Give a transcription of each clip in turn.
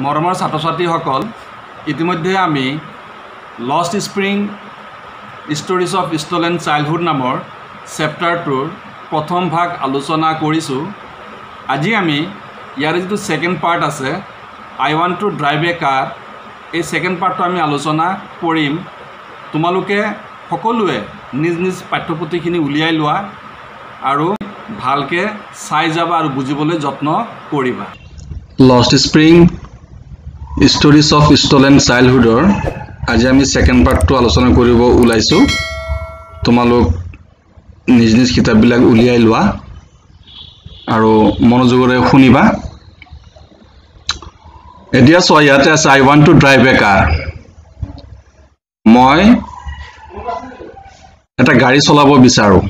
মৰমৰ ছাত্ৰ-ছাত্ৰীসকল ইতিমধ্যে আমি lost spring stories of stolen childhood নামৰ চেপ্টাৰটোৰ প্ৰথম ভাগ আলোচনা কৰিছোঁ। আজি আমি ইয়াৰ যিটো সেকেন্ড পাৰ্ট আছে I want to drive a কাৰ, এই সেকেন্ড পাৰ্টটো আমি আলোচনা কৰিম। তোমালোকে সকলোৱে নিজ নিজ পাঠ্যপুথিখিনি উলিয়াই লোৱা আৰু ভালকে চাই যাবা আৰু বুজিবলৈ যত্ন কৰিবা। Lost spring stories of stolen চাইল্ডহুডৰ আজি আমি সেকেন্ড পাৰ্টটো আলোচনা কৰিব ওলাইছোঁ। তোমালোক নিজ নিজ কিতাপবিলাক উলিয়াই লোৱা আৰু মনোযোগৰে শুনিবা। এতিয়া চোৱা, ইয়াতে আছে I want to drive a car. মই এটা গাড়ী চলাব বিচাৰোঁ।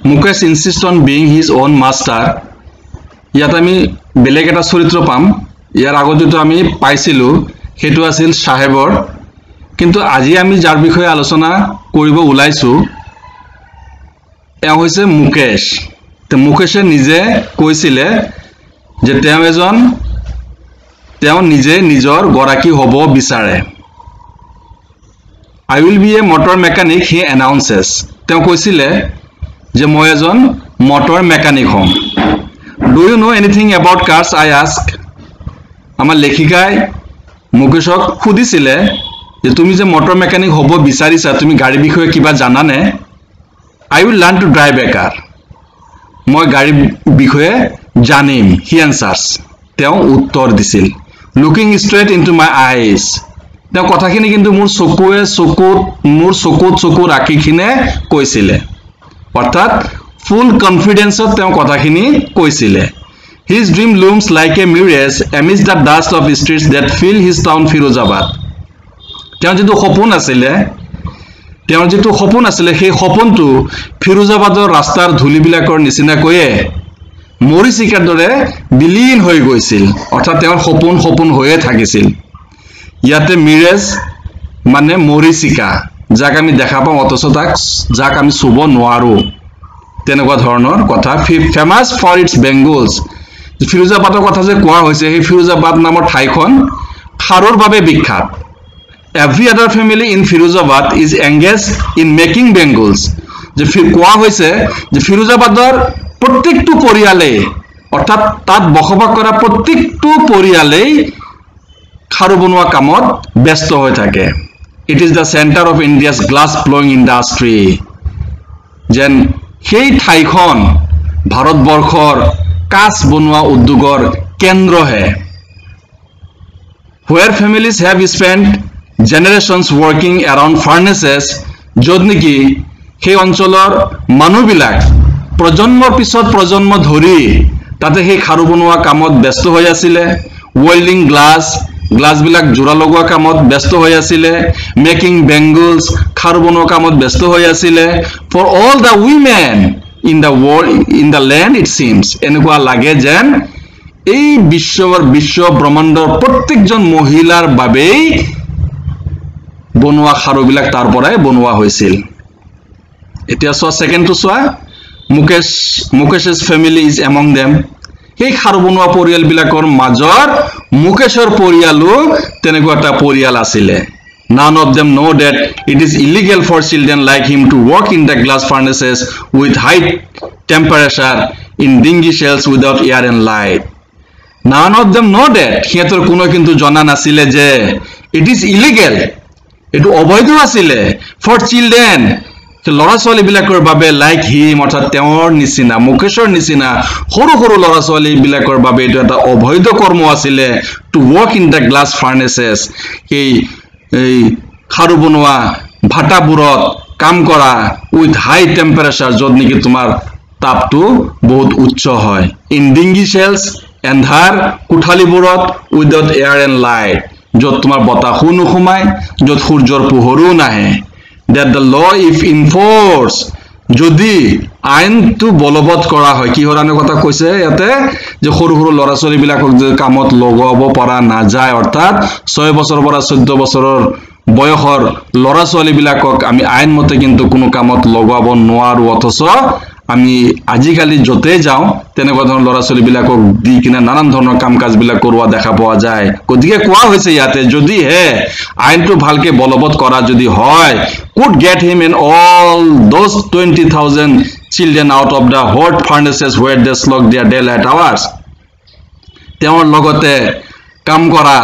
Mukesh insists on being his own master. ইয়াত আমি বেলেগ এটা চৰিত্ৰ পাম। ইয়াৰ আগত যেটো আমি পাইছিলোঁ সেইটো আছিল সাহেবৰ, কিন্তু আজি আমি যাৰ বিষয়ে আলোচনা কৰিব ওলাইছোঁ এওঁ হৈছে মুকেশ। মুকেশে নিজে কৈছিলে যে তেওঁ নিজে নিজৰ গৰাকী হ'ব বিচাৰে। I will be a motor mechanic, he announces. তেওঁ কৈছিলে যে মই এজন মটৰ মেকানিক হ'ম। Do you know anything about cars, I ask? আমাৰ লেখিকাই মুকেশক সুধিছিলে যে তুমি যে মটৰ মেকানিক হ'ব বিচাৰিছা, তুমি গাড়ী বিষয়ে কিবা জানানে? I will learn to drive a car. মই গাড়ী বিষয়ে জানিম, he answers. তেওঁ উত্তৰ দিছিল। Looking straight into my eyes. তেওঁ কথাখিনি কিন্তু মোৰ চকুত ৰাখিকিনে কৈছিলে, অৰ্থাৎ ফুল কনফিডেন্সত তেওঁ কথাখিনি কৈছিলে। His dream looms like a mirage amidst the dust of streets that fill his town Firozabad. তেওঁৰ যিটো সপোন আছিলে সেই সপোনটো ফিৰোজাবাদৰ ৰাস্তাৰ ধূলিবিলাকৰ নিচিনাকৈয়ে মৰিচিকাৰ দৰে বিলীন হৈ গৈছিল, অৰ্থাৎ তেওঁৰ সপোন হৈয়ে থাকিছিল। ইয়াতে মিৰেজ মানে মৰিচিকা, যাক আমি দেখা পাওঁ অথচ যাক আমি চুব নোৱাৰো, তেনেকুৱা ধৰণৰ কথা। Famous for its bangles. ফিৰোজাবাদৰ কথা যে কোৱা হৈছে, সেই ফিৰোজাবাদ নামৰ ঠাইখন খাৰৰ বাবে বিখ্যাত। Every other family in Firozabad is engaged in making bangles. যে কোৱা হৈছে যে ফিৰোজাবাদৰ প্ৰত্যেকটো পৰিয়ালেই, অৰ্থাৎ তাত বসবাস কৰা প্ৰত্যেকটো পৰিয়ালেই খাৰু বনোৱা কামত ব্যস্ত হৈ থাকে। It is the center of India's glass blowing industry. যেন সেই ঠাইখন ভাৰতবৰ্ষৰ কাঁচ বনোৱা উদ্যোগৰ কেন্দ্ৰহে। Where families have spent generations working around furnaces, য'ত নেকি সেই অঞ্চলৰ মানুহবিলাক প্ৰজন্মৰ পিছত প্ৰজন্ম ধৰি তাতে সেই খাৰু বনোৱা কামত ব্যস্ত হৈ আছিলে। ৱেল্ডিং গ্লাছবিলাক জোৰা লগোৱা কামত ব্যস্ত হৈ আছিলে। মেকিং বেংগলছ, খাৰু বনোৱা কামত ব্যস্ত হৈ আছিলে। For all the women in the world in the land it seems, এনেকুৱা লাগে যেন এই বিশ্ব ব্ৰহ্মাণ্ডৰ প্ৰত্যেকজন মহিলাৰ বাবেই বনোৱা খাৰুবিলাক তাৰ পৰাই বনোৱা হৈছিল। এতিয়া চোৱা, সেকেন্ডটো চোৱা, মুকেশ's family is among them. সেই খাৰু বনোৱা পৰিয়ালবিলাকৰ মাজত মুকেশৰ পৰিয়ালো তেনেকুৱা এটা পৰিয়াল আছিলে। None of them know that it is illegal for children like him to work in the glass furnaces with high temperature in dingy shells without air and light. None of them know that. সিহঁতৰ কোনো কিন্তু জনা নাছিলে যে it is illegal, এটো অবৈধ আছিলে for children, ল'ৰা ছোৱালীবিলাকৰ বাবে, লাইক হিম, অৰ্থাৎ তেওঁৰ নিচিনা, মুকেশৰ নিচিনা সৰু সৰু ল'ৰা ছোৱালীবিলাকৰ বাবে এইটো এটা অবৈধ কৰ্ম আছিলে to work in the glass furnaces, এই খাৰু বনোৱা ভাটাবোৰত কাম কৰা উইথ হাই টেম্পাৰেচাৰ, য'ত নেকি তোমাৰ তাপটো বহুত উচ্চ হয়। ইন ডিংগি চেলছ, এন্ধাৰ কোঠালিবোৰত, উইদাউট এয়াৰ এণ্ড লাইট, য'ত তোমাৰ বতাহো নোসোমায়, য'ত সূৰ্যৰ পোহৰো নাহে। That the law if enforced, যদি আইনটো বলবৎ কৰা হয়। কিহৰ আইনৰ কথা কৈছে ইয়াতে, যে সৰু সৰু ল'ৰা ছোৱালীবিলাকক যে কামত লগাব পৰা নাযায়, অৰ্থাৎ 6 বছৰৰ পৰা 14 বছৰৰ বয়সৰ ল'ৰা ছোৱালীবিলাকক আমি আইনমতে কিন্তু কোনো কামত লগাব নোৱাৰো, অথচ আমি আজিকালি যতে যাও তেনেকুৱা ধৰণৰ ল'ৰা ছোৱালীবিলাকক দি কিনে নানান ধৰণৰ কাম কাজবিলাক কৰোৱা দেখা পোৱা যায় গতিকে কোৱা হৈছে ইয়াতে যদি হে আইনটো ভালকে বলবৎ কৰা যদি হয় could get him and all those 20,000 children out of the hot furnaces where they slog their daylight hours তেওঁৰ লগতে কাম কৰা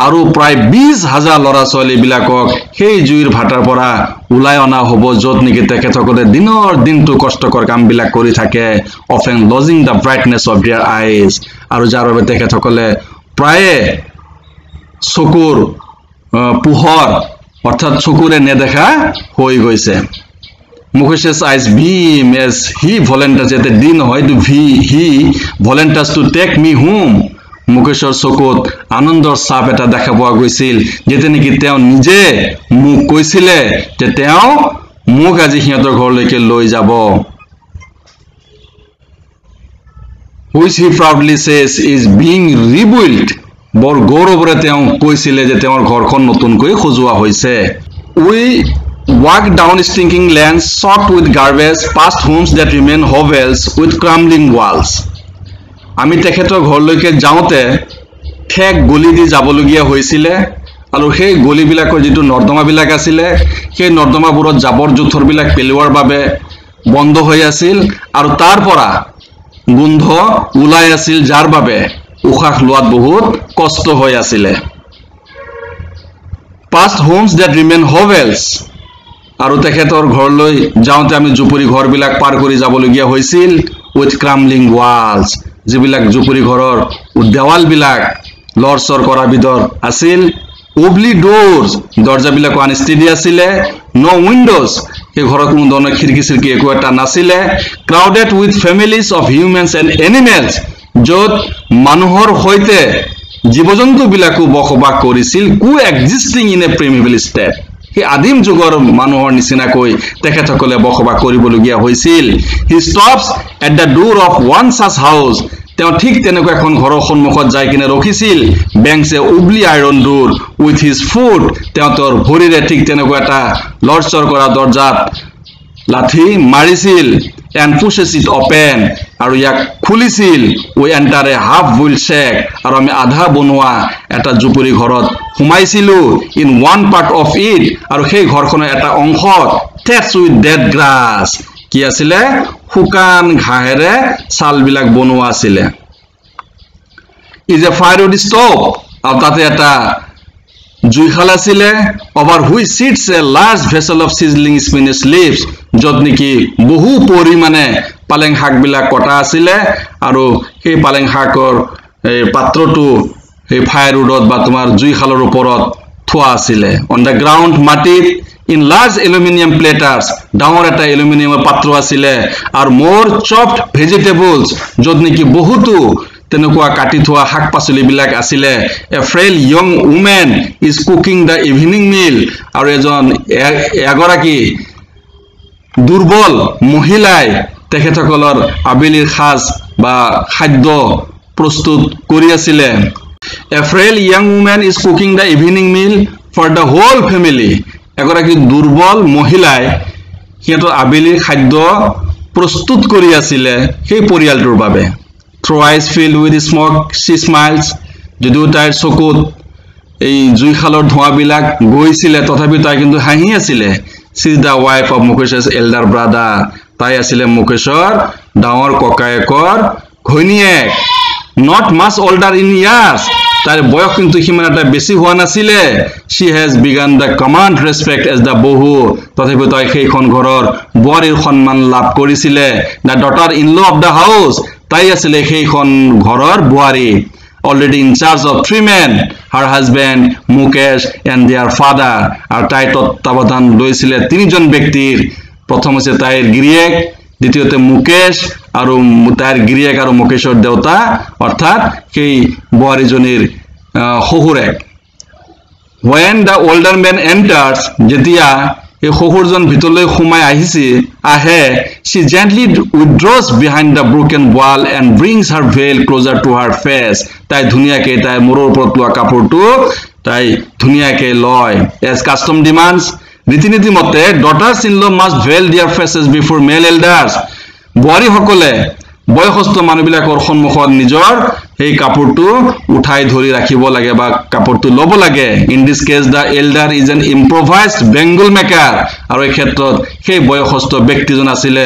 আৰু প্ৰায় 20,000 ল'ৰা ছোৱালী বিলাকক সেই জুইৰ ভাটাৰ পৰা উলাই অনা হ'ব যত নেকি তেখেতসকলে দিনৰ দিনটো কষ্টকৰ কাম বিলাক কৰি থাকে often losing the brightness of their eyes আৰু যাৰ বাবে তেখেতসকলে প্ৰায় চকুৰ পোহৰ অৰ্থাৎ চকুৰে নেদেখা হৈ গৈছে Mukesh's eyes beam as he volunteers at the din hoy to he volunteers to take me home মুকেশৰ চকুত আনন্দৰ ছাপ এটা দেখা পোৱা গৈছিল যেতে নেকি তেওঁ নিজে মুক কৈছিলে যে তেওঁ মুক আজি হিয়তৰ ঘৰলৈকে লৈ যাব which he proudly says is being rebuilt বৰ গৌৰৱৰে তেওঁ কৈছিলে যে তেওঁৰ ঘৰখন নতুনকৈ খজোৱা হৈছে we walk down stinking lanes soaked with garbage past homes that remain hovels with crumbling walls আমি তেখেতৰ ঘৰলৈকে যাওঁতে ঠেক গলি দি যাবলগীয়া হৈছিল আৰু সেই গলিবিলাকৰ যেটো নৰ্দমাবিলাক আছিল সেই নৰ্দমাবোৰত জাবৰ জোথৰবিলাক পেলোৱাৰ বাবে বন্ধ হৈ আছিল আৰু তাৰ পৰা গোন্ধ উলাই আছিল যাৰ বাবে উখাহ লোৱাত বহুত কষ্ট হৈ আছিল past homes that remain hovels আৰু তেখেতৰ ঘৰলৈ যাওঁতে আমি জুপুৰি ঘৰবিলাক পাৰ কৰি যাবলগীয়া হৈছিল with crumbling walls যিবিলাক জুপুৰি ঘৰৰ দেৱাল বিলাক লৰচৰ কৰা বিধৰ আছিল ওবলি ডোৰস দৰজাবিলাক আনষ্টেডি আছিল নো উইন্ডোজ এই ঘৰৰ কোনো ধৰণৰ খিৰিকী চিৰকি একো এটা নাছিল crowded with families of humans and animals যত মানুহৰ হৈতে জীবজন্তু বিলাকো বসবাস কৰিছিল coexisting in a primitive state হে আদিম যুগৰ মানুহৰ নিচিনাকৈ তেখেতসকলে বসবাস কৰিবলগীয়া হৈছিল he stops at the door of one such house তেওঁ ঠিক তেনেকুৱা এখন ঘৰৰ সন্মুখত যাই কিনে ৰখিছিল বেংছে উবলি iron door with his foot তেওঁ তোৰ ভৰিৰে ঠিক তেনেকুৱা এটা লৰচৰ কৰা দৰজাত লাঠি মাৰিছিল and pushes it open আৰু ইয়াক খুলিছিল we enter a half built shack আৰু আমি আধা বনোৱা এটা জুপুৰি ঘৰত সোমাইছিলো in one part of it আৰু সেই ঘৰখনৰ এটা অংশ thatched with dead grass কি আছিল শুকান ঘাহেৰে ছালবিলাক বনোৱা আছিল is a firewood stove আৰু তাতে এটা জুইশাল আছিল over which sits a large vessel of sizzling spinach leaves যত নেকি বহু পৰিমাণে পালেং শাক বিলাক কটা আছিল আৰু সেই পালেং শাকৰ পাত্ৰটো সেই ফায়াৰউডত বা তোমাৰ জুইশালৰ ওপৰত থোৱা আছিল on the ground মাটিত in large aluminum platters ডাঙৰ এটা এলুমিনিয়ামৰ পাত্ৰ আছিল আৰু more chopped vegetables যত নেকি বহুতো তেনেকুৱা কাটি থোৱা শাক পাচলি বিলাক আছিল a frail young woman is cooking the evening meal আৰু এজন এগৰাকী দুৰ্বল মহিলাই তেখেতসকলৰ আবেলিৰ খাজ বা খাদ্য প্ৰস্তুত কৰি আছিল a frail young woman is cooking the evening meal for the whole family এগৰাকী দুৰ্বল মহিলাই হিয়তৰ আবেলিৰ খাদ্য প্ৰস্তুত কৰি আছিল সেই পৰিয়ালটোৰ বাবে through eyes filled with smoke she smiles যদিও তাইৰ চকুত এই জুইশালৰ ধোঁৱাবিলাক গৈছিল তথাপি তাই কিন্তু হাঁহি আছিল she is the wife of Mukesh's elder brother তাই আছিল মুকেশৰ ডাঙৰ ককায়েকৰ ঘৈণীয়েক not much older in years তাইৰ বয়স কিন্তু সিমান এটা বেছি হোৱা নাছিল she has begun the command respect as the bohu তথাপি তাই সেইখন ঘৰৰ বোৱাৰীৰ সন্মান লাভ কৰিছিল the daughter in law of the house তাই আছিল সেইখন ঘৰৰ বোৱাৰী already in charge of 3 men her husband Mukesh and their father আৰু তাই তত্ত্বাৱধান লৈছিল তিনিজন ব্যক্তিৰ প্ৰথম হৈছে তাইৰ গিৰিয়েক দ্বিতীয়তে মুকেশ আৰু তাইৰ গিৰিয়েক আৰু মুকেশৰ দেউতা অৰ্থাৎ সেই বোৱাৰীজনীৰ শহুৰেক when the older man enters যেতিয়া এই শহুৰজন ভিতৰলৈ সোমাই আহে she gently withdraws behind the broken wall and brings her veil closer to her face তাই ধুনিয়াকৈ তাই মূৰৰ ওপৰত লোৱা কাপোৰটো তাই ধুনিয়াকৈ লয় as custom demands ৰীতিনীতি মতে daughters in law must veil their faces before male elders বোৱাৰী সকলে বয়সস্থ মানুহবিলাকৰ সন্মুখত নিজৰ এই কাপোৰটো উঠাই ধৰি ৰাখিব লাগে বা কাপোৰটো ল'ব লাগে in this case the elder is an improvised bangle maker আৰু এই ক্ষেত্ৰত সেই বয়সস্থ ব্যক্তিজন আছিলে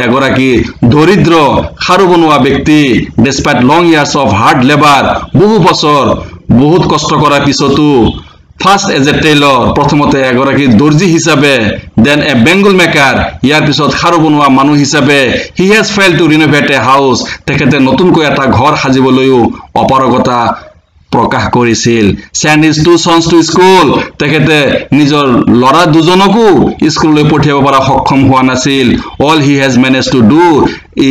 এগৰাকী দৰিদ্ৰ খাৰু বনোৱা ব্যক্তি despite long years of hard labour বহু বছৰ বহুত কষ্ট কৰাৰ পিছতো First as a tailor, প্ৰথমতে এগৰাকী দৰ্জি হিচাপে, then a Bengal maker, ইয়াৰ পিছত খাৰু বনোৱা মানুহ হিচাপে, he has failed to renovate a house, তেখেতে নতুনকৈ এটা ঘৰ সাজিবলৈও অপাৰগতা প্ৰকাশ কৰিছিল. Send his two sons to school, তেখেতে নিজৰ ল'ৰা দুজনকো স্কুললৈ পঠিয়াব পৰা সক্ষম হোৱা নাছিল. All he has managed to do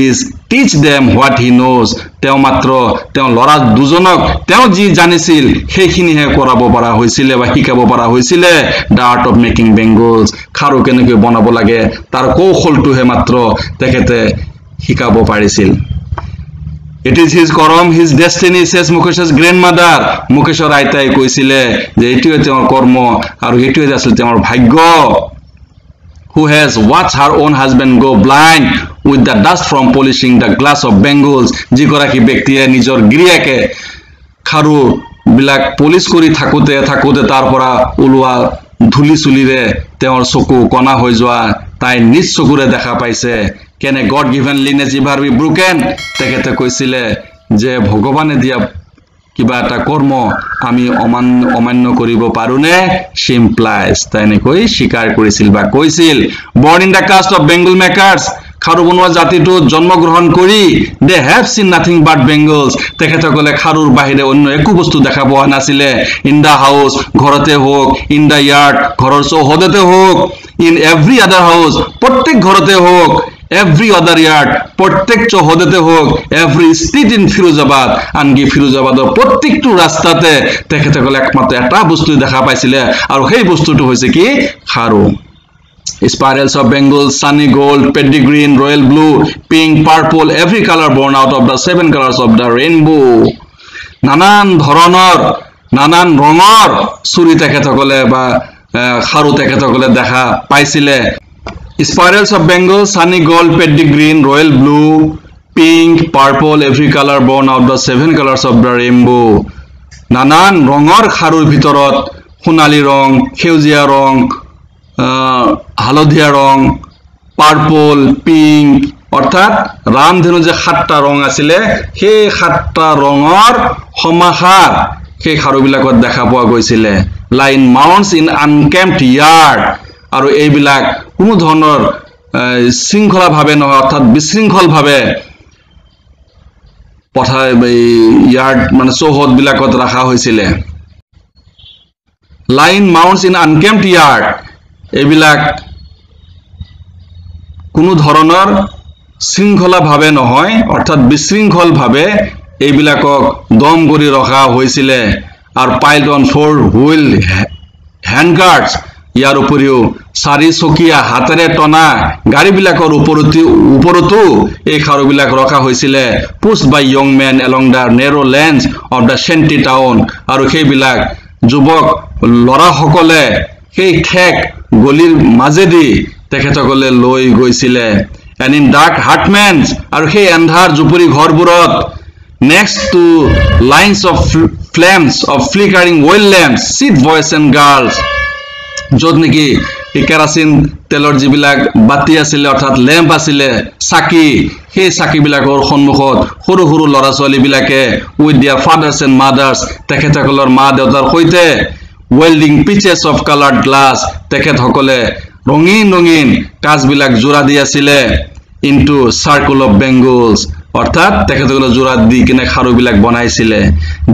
is teach them what he knows. তেওঁ মাত্ৰ তেওঁ ল'ৰা দুজনক তেওঁ যি জানিছিল সেইখিনিহে কৰাব পৰা হৈছিল বা শিকাব পৰা হৈছিল. The art of making bangles, খাৰু কেনেকৈ বনাব লাগে তাৰ কৌশলটোহে মাত্ৰ তেখেতে শিকাব পাৰিছিল. It is his karam, his destiny, says Mukesh's grandmother. Mukeshৰ আইতাই কৈছিলে যে এটোৱে তেওঁৰ কৰ্ম আৰু এটোৱে আছিল তেওঁৰ ভাগ্য. Who has watched her own husband go blind with the dust from polishing the glass of bangles. যিগৰাকী ব্যক্তিয়ে নিজৰ গিৰিয়াকে খাৰু বিলাক পলিশ কৰি থাকোতে তাৰ পৰা ওলোৱা ধুলি চুলিৰে তেওঁৰ চকু কণা হৈ যোৱা তাই নিজ চকুৰে দেখা পাইছে. Can a God given lineage ever be broken? তেখেতে কৈছিলে যে ভগৱানে দিয়া কিবা এটা কৰ্ম আমি অমান্য কৰিব পাৰোনে? She implies তাইনেকৈ স্বীকাৰ কৰিছিল বা কৈছিল. Born in the caste of Bengal makers, খাৰু বনোৱা জাতিটো জন্মগ্ৰহণ কৰি they have seen nothing but bangles. তেখেতসকলে খাৰুৰ বাহিৰে অন্য একো বস্তু দেখা পোৱা নাছিলে. In the house, ঘৰতে হোক, in the yard, ঘৰৰ চৌহদতে হোক, in every other house, প্ৰত্যেক ঘৰতে হোক, every other yard, প্ৰত্যেক চৌহদতে হোক, every street in Firozabad, আনকি ফিৰোজাবাদৰ প্ৰত্যেকটো ৰাস্তাতে তেখেতসকলে একমাত্ৰ এটা বস্তু দেখা পাইছিলে আৰু সেই বস্তুটো হৈছে কি? খাৰু. Spirals of Bengals, sunny gold, pedigree, royal blue, pink, purple, every color born out of the 7 colors of the rainbow. নানান ধৰণৰ নানান ৰঙৰ চুৰি তেখেতসকলে বা খাৰু তেখেতসকলে দেখা পাইছিলে. Spirals of Bengal, sunny gold, pedigree, royal blue, pink, purple, every color born out of the 7 colors of the rainbow. নানান ৰঙৰ খাৰুৰ ভিতৰত সোণালী ৰং, সেউজীয়া ৰং, হালধীয়া ৰং, পাৰ্পল, পিংক, অৰ্থাৎ ৰামধেনু যে 7টা ৰং আছিলে সেই 7টা ৰঙৰ সমাহাৰ সেই খাৰুবিলাকত দেখা পোৱা গৈছিলে. লাইন মাউন্টস ইন আনকেম্পড ইয়াৰ্ড, আৰু এইবিলাক কোনো ধৰণৰ শৃংখলাভাৱে নহয় অৰ্থাৎ বিশৃংখলভাৱে পথাৰ ইয়াৰ্ড মানে চৌহদ বিলাকত ৰাখা হৈছিলে. লাইন মাউন্টস ইন আনকেম্পড ইয়াৰ্ড, এইবিলাক কোনো ধৰণৰ শৃংখলাভাৱে নহয় অৰ্থাৎ বিশৃংখলভাৱে এইবিলাকক দম কৰি ৰখা হৈছিলে. আৰু পাইলড অন 4 হুইল হ্যান্ডকাৰ্টস, ইয়াৰ উপৰিও 4 চকীয়া হাতেৰে টনা গাড়ীবিলাকৰ ওপৰতো এই খাৰুবিলাক ৰখা হৈছিলে. Pushed by young men along the narrow lanes of the shanty town, আৰু সেইবিলাক যুৱক ল'ৰাসকলে সেই ঠেক গলিৰ মাজেদি তেখেতসকলে লৈ গৈছিলে. এণ্ড ইন ডাৰ্ক হাৰ্টমেন্স, আৰু সেই এন্ধাৰ জুপুৰি ঘৰবোৰত next to lines of flames of flickering oil lamps, sit boys and girls, য'ত নেকি কেৰাচিন তেলৰ যিবিলাক বাতি আছিলে অৰ্থাৎ লেম্প আছিলে চাকি, সেই চাকিবিলাকৰ সন্মুখত সৰু সৰু ল'ৰা ছোৱালীবিলাকে with their fathers and mothers, তেখেতসকলৰ মা দেউতাৰ সৈতে welding pieces of colored glass, তেখেতসকলে ৰঙীন ৰঙীন কাঁচবিলাক জোৰা দি আছিলে into circle of bangles, অৰ্থাৎ তেখেতসকলে জোৰা দি কিনে খাৰুবিলাক বনাইছিলে.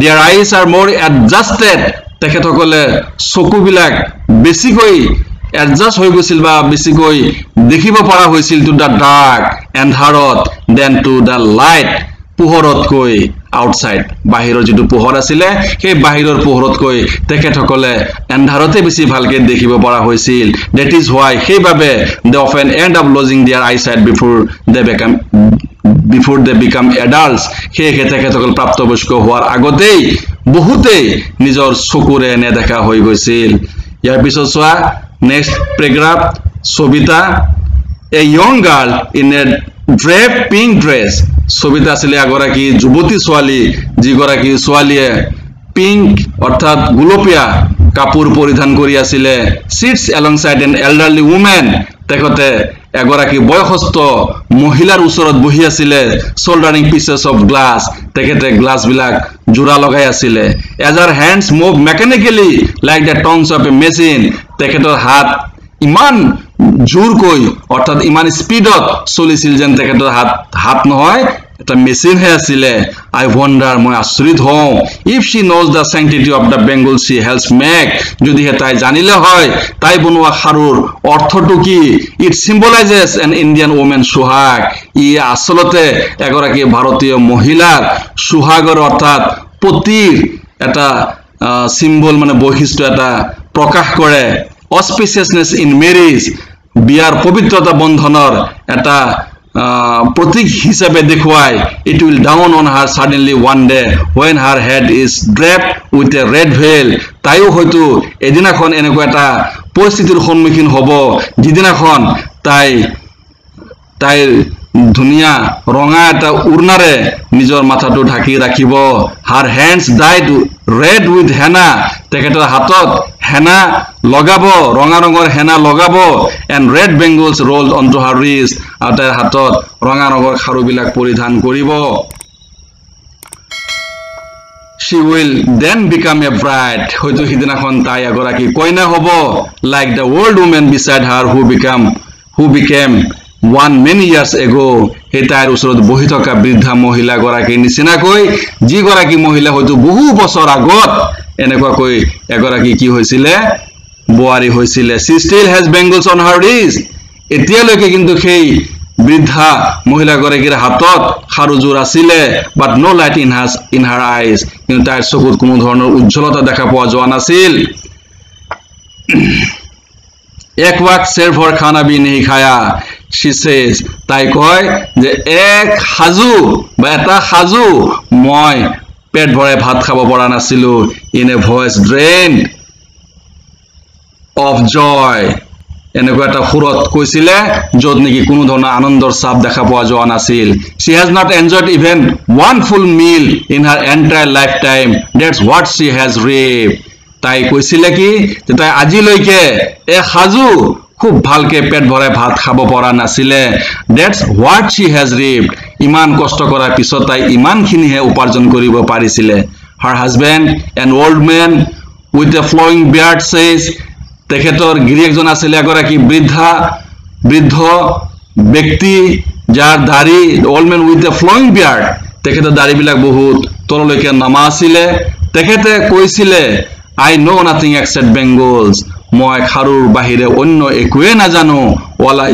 Their eyes are more adjusted, তেখেতসকলে চকুবিলাক বেছিকৈ এডজাষ্ট হৈ গৈছিল বা বেছিকৈ দেখিব পৰা হৈছিল টু দ্য ডাৰ্ক এন্ধাৰত দেন টু দ্য লাইট, পোহৰতকৈ আউটসাইড, বাহিৰৰ যিটো পোহৰ আছিলে সেই বাহিৰৰ পোহৰতকৈ তেখেতসকলে এন্ধাৰতে বেছি ভালকে দেখিব পৰা হৈছিল. That is why সেইবাবে they often end up losing their eyesight before they become adults. সেয়ে তেখেতসকল প্ৰাপ্তবয়স্ক হোৱাৰ আগতেই বহুতেই নিজৰ চকুৰে নেদেখা হৈ গৈছিল. ইয়াৰ পিছত চোৱা next paragraph, Sabita a young girl in a draped pink dress. ছবিত আছিলে এগৰাকী যুৱতী ছোৱালী যিগৰাকী ছোৱালীয়ে পিংক অৰ্থাৎ গুলপীয়া কাপোৰ পৰিধান কৰি আছিলে sits alongside an elderly woman. তেখেতে এগৰাকী বয়সস্থ মহিলাৰ ওচৰত বহি আছিলে shouldering pieces of glass. তেখেতে গ্লাছ বিলাক জোৰা লগাই আছিলে. as her hands move mechanically like the tongues of a machine. তেখেতৰ হাত ইমান জোৰকৈ অৰ্থাৎ ইমান স্পিডত চলিছিল যেন তেখেতৰ হাত নহয় এটা মেচিন হে আছিলে. I wonder, মই আচৰিত হওঁ, if she knows the sanctity of the bangles she helps make. যদিহে তাই জানিলে হয় তাই বনোৱা খাৰুৰ অৰ্থটো কি. It symbolizes an Indian woman Suhag. ই আচলতে এগৰাকী ভাৰতীয় মহিলাৰ সুহাগৰ অৰ্থাৎ পতিৰ এটা সিম্বল মানে বৈশিষ্ট্য এটা প্ৰকাশ কৰে. Auspiciousness in marriage, বিয়াৰ পবিত্ৰতা বন্ধনৰ এটা প্ৰতীক হিচাপে দেখুৱায়. It will dawn on her suddenly one day when her head is draped with a red veil. তাইও হয়তো এদিনাখন এনেকুৱা এটা পৰিস্থিতিৰ সন্মুখীন হ'ব যিদিনাখন তাইৰ ধুনীয়া ৰঙা এটা উৰ্ণাৰে নিজৰ মাথাটো ঢাকি ৰাখিব. Her hands dyed red with henna. তেখেতৰ হাতত হেনা লগাব, ৰঙা ৰঙৰ হেনা লগাব. and red bangles rolled onto her wrist. আৰু তাইৰ হাতত ৰঙা ৰঙৰ খাৰুবিলাক পৰিধান কৰিব. she will then become a bride. হয়তো সিদিনাখন তাই এগৰাকী কইনা হ'ব. like the old woman beside her who became one many years ago. এই তাইৰ ওচৰত বহি থকা বৃদ্ধা মহিলা গৰাকীৰ নিচিনাকৈ যিগৰাকী মহিলা হয়তো বহু বছৰ আগত এনেকুৱাকৈ এগৰাকী কি হৈছিলে বোৱাৰী হৈছিলে. she still has bangles on her wrist. এতিয়ালৈকে কিন্তু সেই বৃদ্ধা মহিলা গৰাকীৰ হাতত খাৰুযোৰ আছিলে. but no light in her eyes. কিন্তু তাইৰ চকুত কোনো ধৰণৰ উজ্জ্বলতা দেখা পোৱা যোৱা নাছিল. এক ৱাক serve খানা ভি নেহি খায়া. she says, তাই কয় যে এক সাজু বা এটা সাজু মই পেট ভৰাই ভাত খাব পৰা নাছিলো. in a voice drained of joy. এনেকুৱা এটা সুৰত কৈছিলে য'ত নেকি কোনো ধৰণৰ আনন্দৰ ছাপ দেখা পোৱা যোৱা নাছিল. she has not enjoyed even one full meal in her entire lifetime. that's what she has raved. তাই কৈছিলে কি যে তাই আজিলৈকে এক সাজু খুব ভালকে পেট ভৰাই ভাত খাব পৰা নাছিলে. that's what she has raved. ইমান কষ্ট কৰাৰ পিছত তাই ইমানখিনিহে উপাৰ্জন কৰিব পাৰিছিলে. her husband, an old man with a flowing beard, says, তেখেতৰ গিৰিয়েকজন আছিলে এগৰাকী বৃদ্ধ ব্যক্তি যাৰ দাড়ি, old man with a flowing beard. তেখেতৰ দাড়িবিলাক বহুত তললৈকে নমা আছিলে. তেখেতে কৈছিলে I know nothing except bangles. মই খাৰুৰ বাহিৰে অন্য একোৱে নাজানো. all I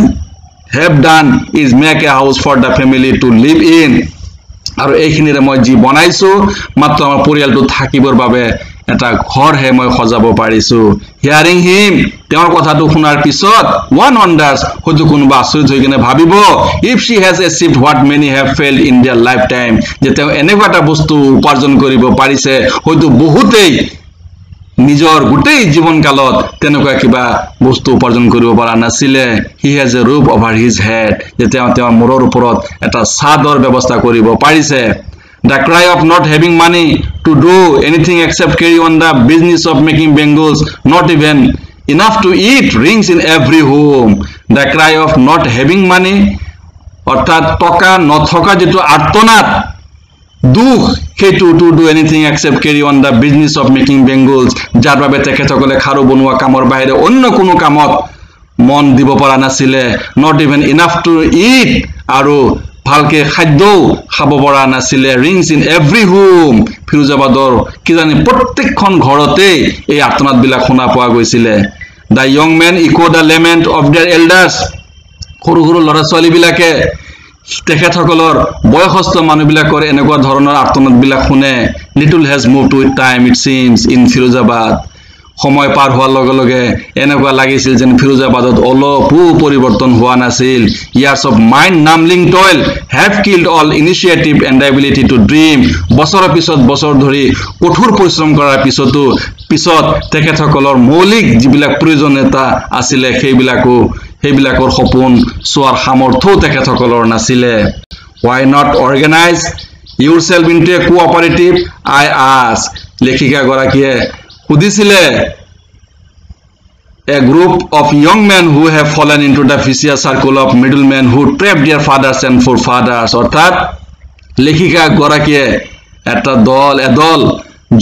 have done is make a house for the family to live in. আৰু এইখিনিৰে মই যি বনাইছো মাত্ৰ আমাৰ পৰিয়ালটো থাকিবৰ বাবে এটা ঘৰহে মই সজাব পাৰিছো. hearing him, তেওঁৰ কথাটো শুনাৰ পিছত one wonders, হয়তো কোনোবা আচৰিত হৈ কিনে ভাবিব if she has achieved what many have failed in their lifetime. যে তেওঁ এনেকুৱা এটা বস্তু উপাৰ্জন কৰিব পাৰিছে হয়তো বহুতেই নিজৰ গোটেই জীৱনকালত তেনেকুৱা কিবা বস্তু উপাৰ্জন কৰিব পৰা নাছিলে. he has a roof over his head. যে তেওঁৰ মূৰৰ ওপৰত এটা চাদৰ ব্যৱস্থা কৰিব পাৰিছে. the cry of not having money to do anything except carry on the business of making bangles, not even enough to eat, rings in every home. the cry of not having money অৰ্থাৎ টকা নথকা যেটো আৰ্তনাদ দুখ সেইটো to do anything except carry on the business of making bangles. যাৰ বাবে তেখেতসকলে খাৰু বনোৱা কামৰ বাহিৰে অন্য কোনো কামত মন দিব পৰা নাছিলে. not even enough to eat, আৰু ভালকে খাদ্যও খাব পৰা নাছিলে. rings in every home, ফিৰোজাবাদৰ কিজানি প্ৰত্যেকখন ঘৰতে এই আৰ্তনাদবিলাক শুনা পোৱা গৈছিলে. the young men echo the lament of their elders. সৰু সৰু ল'ৰা ছোৱালীবিলাকে তেখেতসকলৰ বয়সস্থ মানুহবিলাকৰ এনেকুৱা ধৰণৰ আৰ্তনাদবিলাক শুনে. little has moved with time it seems in Firozabad. সময় পাৰ হোৱাৰ লগে লগে এনেকুৱা লাগিছিল যেন ফিৰোজাবাদত অলপো পৰিৱৰ্তন হোৱা নাছিল. years of mind numbing toil have killed all initiative and ability to dream. বছৰৰ পিছত বছৰ ধৰি কঠোৰ পৰিশ্ৰম কৰাৰ পিছত তেখেতসকলৰ মৌলিক যিবিলাক প্ৰয়োজনীয়তা আছিলে সেইবিলাকৰ সপোন চোৱাৰ সামৰ্থ্য তেখেতসকলৰ নাছিলে why not organize yourself into a cooperative I ask লেখিকা গৰাকীয়ে সুধিছিলে a group of young men who have fallen into the vicious circle of middlemen who trapped their fathers and forefathers অৰ্থাৎ লেখিকা গৰাকীয়ে এটা দল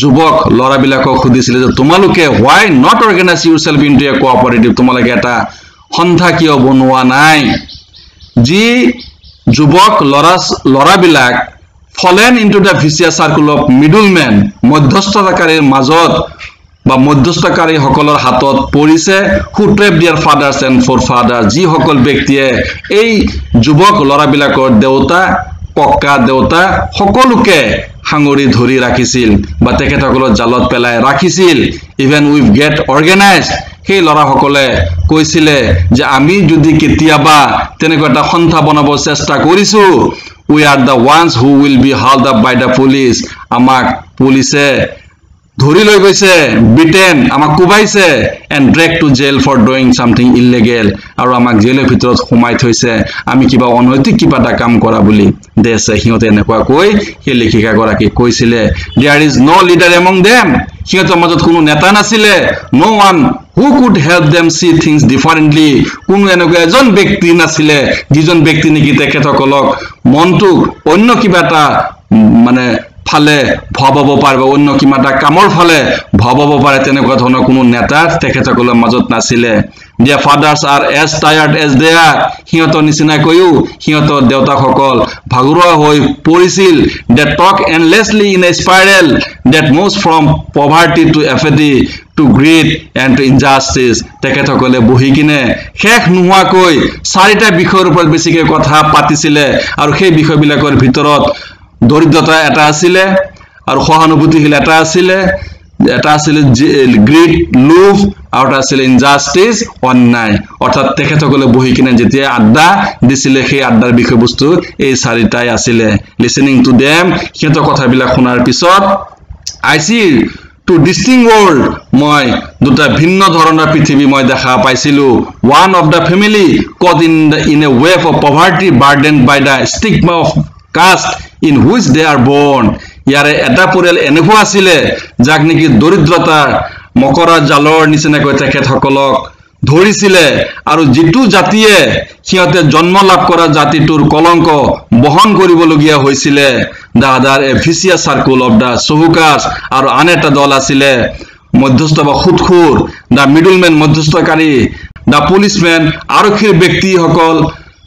যুৱক লৰাবিলাকক সুধিছিলে যে তোমালোকে why not organize yourself into a cooperative তোমালোকে এটা সন্থা কিয় বনোৱা নাই যি যুৱক লৰাবিলাক fallen into the vicious circle of middlemen মধ্যস্থতাকাৰীৰ মাজত বা মধ্যস্থকাৰী সকলৰ হাতত পৰিছে who trapped their fathers and forefathers যি সকল ব্যক্তিয়ে এই যুৱক লৰাবিলাকৰ দেউতা কক্কা দেউতা সকলোকে হাঙৰি ধৰি ৰাখিছিল বা তেখেতসকলৰ জালত পেলাই ৰাখিছিল even we get organized সেই লৰাসকলে কৈছিলে যে আমি যদি কেতিয়াবা তেনেকৈ এটা সন্থা বনাব চেষ্টা কৰিছো we are the ones who will be hauled up by the police আমাক পুলিচে ধৰি লৈ গৈছে beaten আমাক কুবাইছে and dragged to jail for doing something illegal আৰু আমাক জেলৰ ভিতৰত সোমাই থৈছে আমি কিবা অনৈতিক কিবা এটা কাম কৰা বুলি দেছে হিয়তে এনেকুৱা কৈ সেই লেখিকা গৰাকী কৈছিলে there is no leader among them হিয়তৰ মাজত কোনো নেতা নাছিলে no one who could help them see things differently কোনো এনেকুৱা এজন ব্যক্তি নাছিলে যিজন ব্যক্তি নেকি তেখেতসকলক মনটো অন্য কিবা এটা মানে ফালে ভবাব পাৰিব অন্য কিবা এটা কামৰ ফালে ভবাব পাৰে তেনেকুৱা ধৰণৰ কোনো নেতা তেখেতসকলৰ মাজত নাছিলে their fathers are as tired as they are হিয়তৰ নিচিনা কৈও হিয়তৰ দেউতাকসকল ভাগৰুৱা হৈ পৰিছিল they talk endlessly in a spiral that moves from poverty to apathy to greed and to injustice তেখেতসকলে বহি কিনে শেষ নোহোৱাকৈ চাৰিটা বিষয়ৰ ওপৰত বেছিকৈ কথা পাতিছিলে আৰু সেই বিষয়বিলাকৰ ভিতৰত দৰিদ্ৰতা এটা আছিল আৰু সহানুভূতিশীল এটা আছিল গ্ৰীড লোভ আৰু এটা আছিল ইনজাস্টিস অন্যায় অৰ্থাৎ তেখেতসকলে বহি কিনে যেতিয়া আড্ডা দিছিলে সেই আড্ডাৰ বিষয়বস্তু এই চাৰিটাই আছিল লিসেনিং টু দেম হিয়তৰ কথাবিলাক শুনাৰ পিছত আই সি to distinct world মই দুটা ভিন্ন ধৰণৰ পৃথিৱী মই দেখা পাইছিলো one of the family caught in a wave of poverty burdened by the stigma of caste in which they are born ইয়াৰে এটা পৰিয়াল এনেকুৱা আছিল যাক নেকি দৰিদ্ৰতা মকৰা জালৰ নিচিনাকৈ তেখেতসকলক ধৰিছিলে আৰু যিটো জাতিয়ে হিয়তে জন্ম লাভ কৰা জাতিটোৰ কলংক বহন কৰিবলগীয়া হৈছিল দাদাৰ এ ভিচিয়াছ সাৰ্কুল অফ দা সহুকাস আৰু আন এটা দল আছিল মধ্যস্থ বা খুটখুৰ দা মিডলম্যান মধ্যস্থকাৰী দা পুলিশম্যান আৰক্ষীৰ ব্যক্তিসকল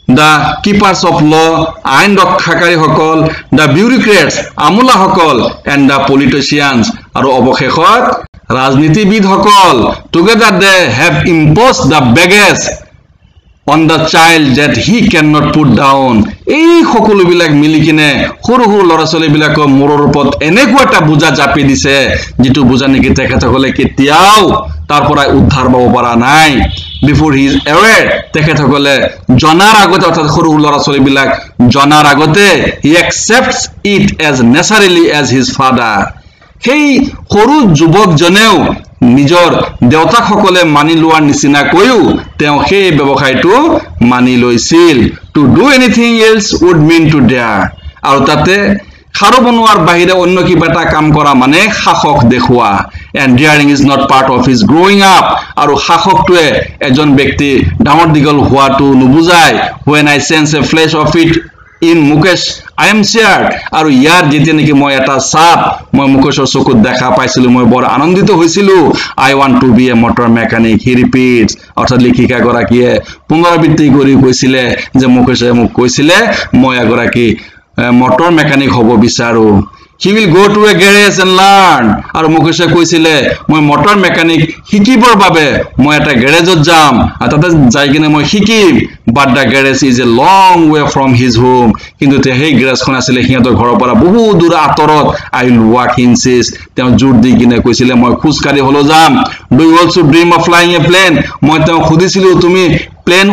the keepers of law আইন ৰক্ষাকাৰী সকল the bureaucrats আমোলা সকল and the politicians আৰু অৱশেষত ৰাজনীতিবিদ সকল together they have imposed the baggage on the child that he cannot put down এই সকলোবিলাক মিলি কিনে সৰু সৰু লৰাছোৱালীবিলাকৰ মূৰৰ ওপৰত এনেকুৱা এটা বুজা জাপি দিছে যেটো বুজা নেকি তেখেতসকলে কেতিয়াও তাৰ পৰা উদ্ধাৰ পাব পৰা নাই before he is aware তেখেতসকলে জনাৰ আগতে অৰ্থাৎ সৰু লৰাছোৱালীবিলাক জনাৰ আগতে he accepts it as necessarily as his father সেই সৰু যুৱক জনেও নিজৰ দেউতাক সকলে মানি লোৱাৰ নিচিনা কৈও তেওঁ সেই ব্যৱসায়টো মানি লৈছিল to do anything else would mean to dare আৰু তাতে খাৰো বনোৱাৰ বাহিৰে অন্য কিবা এটা কাম কৰা মানে শাসক দেখুৱা and daring is not part of his growing up আৰু শাসকটোৱে এজন ব্যক্তি ডাঙৰ দিগল হোৱাটো নুবুজায় when I sense a flash of it in Mukesh I am scared আৰু ইয়াৰ যেতিয়া নেকি মই এটা সাপ মই মুকেশৰ চকুত দেখা পাইছিলো মই বৰ আনন্দিত হৈছিলো I want to be a motor mechanic he repeats অৰ্থাৎ লেখিকা গৰাকীয়ে পুনৰাবৃত্তি কৰি কৈছিলে যে মুকেশে মোক কৈছিলে মই এগৰাকী motor mechanic হ'ব বিচাৰো he will go to a garage and learn আৰু মুকেশে কৈছিলে মই motor mechanic শিকিবৰ বাবে মই এটা গ্যাৰেজত যাম আৰু তাতে যাই কিনে মই শিকিম but the garage is a long way from his home কিন্তু সেই গ্যাৰেজখন আছিল হিয়তৰ ঘৰৰ পৰা বহু দূৰ আঁতৰত I will walk he insists তেওঁ জোৰ দি কিনে কৈছিলে মই খুজকাৰি হলো যাম do you also dream of flying a plane মই তেওঁ খুদিছিলো তুমি প্লেন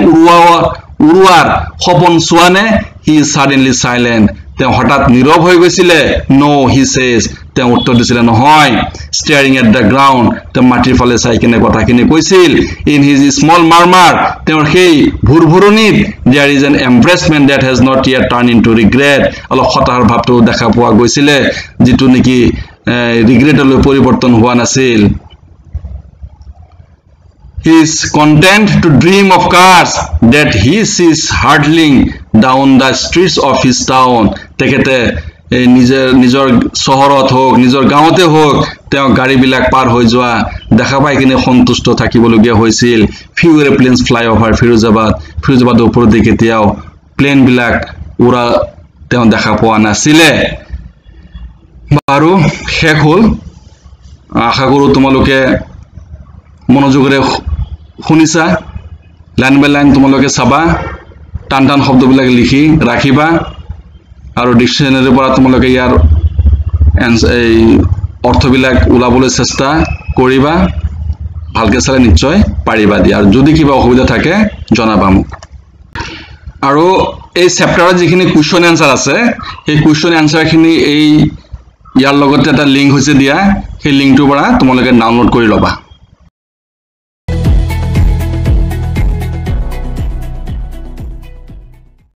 উৰুৱাৰ সপোন চোৱানে he is suddenly silent তেওঁ হঠাৎ নীৰৱ হৈ গৈছিলে নো হি সেজ তেওঁ উত্তৰ দিছিলে নহয় staring at the ground তেওঁ মাটিৰ ফালে চাই কিনে কথাখিনি কৈছিল in his small murmur তেওঁৰ সেই ভুৰভুৰণিত there is an embarrassment that has not yet turned into regret অলপ হতাশাৰ ভাৱটো দেখা পোৱা গৈছিলে যিটো নেকি ৰিগ্ৰেটলৈ পৰিৱৰ্তন হোৱা নাছিল He is content to dream of cars that he sees hurtling down the streets of his town. তেখেতে নিজৰ চহৰত হোক নিজৰ গাঁৱতে হোক তেওঁ গাড়ীবিলাক পাৰ হৈ যোৱা দেখা পাই কিনে সন্তুষ্ট থাকিবলগীয়া হৈছিল few airplanes fly over ফিৰোজাবাদৰ ওপৰত কেতিয়াও প্লেনবিলাক উৰা তেওঁ দেখা পোৱা নাছিলে বাৰু শেষ হ'ল আশা কৰো তোমালোকে মনোযোগৰে শুনিছা লাইন বাই লাইন তোমালোকে চাবা টান টান শব্দবিলাক লিখি ৰাখিবা আৰু ডিকশনাৰীৰ পৰা তোমালোকে ইয়াৰ এই অৰ্থবিলাক উলাবলৈ চেষ্টা কৰিবা ভালকে চালে নিশ্চয় পাৰিবা দিয়া আৰু যদি কিবা অসুবিধা থাকে জনাবা মোক আৰু এই চেপ্টাৰত যিখিনি কোৱেশ্চন এনসাৰ আছে সেই কোৱেশ্চন এনসাৰখিনি এই ইয়াৰ লগতে এটা লিংক হৈছে দিয়া সেই লিংকটোৰ পৰা তোমালোকে ডাউনলোড কৰি লবা